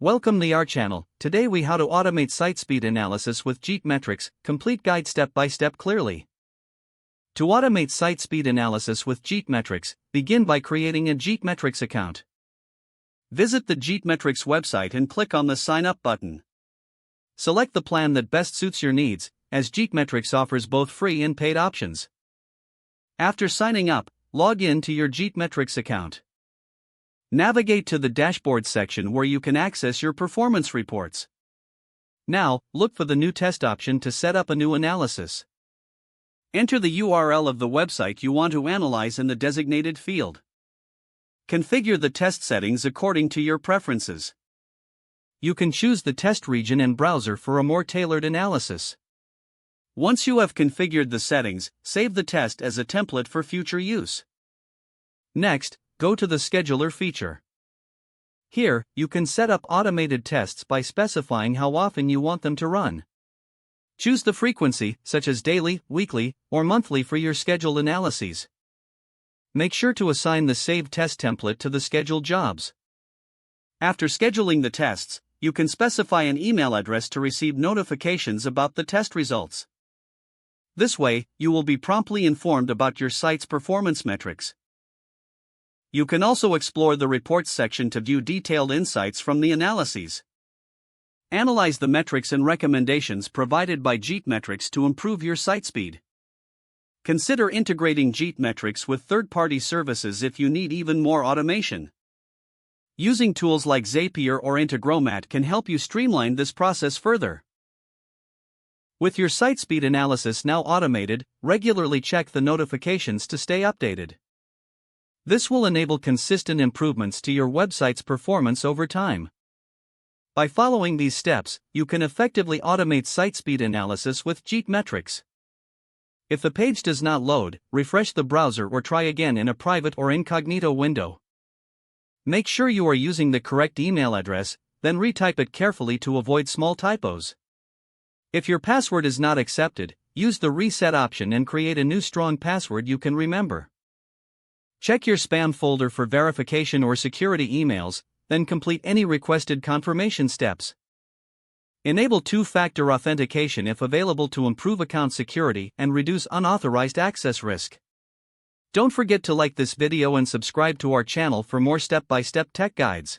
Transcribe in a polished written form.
Welcome to our channel. Today we how to automate site speed analysis with GTmetrix, complete guide step by step clearly. To automate site speed analysis with GTmetrix, begin by creating a GTmetrix account. Visit the GTmetrix website and click on the Sign Up button. Select the plan that best suits your needs, as GTmetrix offers both free and paid options. After signing up, log in to your GTmetrix account. Navigate to the Dashboard section where you can access your performance reports. Now, look for the New Test option to set up a new analysis. Enter the URL of the website you want to analyze in the designated field. Configure the test settings according to your preferences. You can choose the test region and browser for a more tailored analysis. Once you have configured the settings, save the test as a template for future use. Next, go to the Scheduler feature. Here, you can set up automated tests by specifying how often you want them to run. Choose the frequency, such as daily, weekly, or monthly for your scheduled analyses. Make sure to assign the saved test template to the scheduled jobs. After scheduling the tests, you can specify an email address to receive notifications about the test results. This way, you will be promptly informed about your site's performance metrics. You can also explore the Reports section to view detailed insights from the analyses. Analyze the metrics and recommendations provided by GTmetrix to improve your site speed. Consider integrating GTmetrix with third-party services if you need even more automation. Using tools like Zapier or Integromat can help you streamline this process further. With your site speed analysis now automated, regularly check the notifications to stay updated. This will enable consistent improvements to your website's performance over time. By following these steps, you can effectively automate site speed analysis with GTmetrix. If the page does not load, refresh the browser or try again in a private or incognito window. Make sure you are using the correct email address, then retype it carefully to avoid small typos. If your password is not accepted, use the reset option and create a new strong password you can remember. Check your spam folder for verification or security emails, then complete any requested confirmation steps. Enable two-factor authentication if available to improve account security and reduce unauthorized access risk. Don't forget to like this video and subscribe to our channel for more step-by-step tech guides.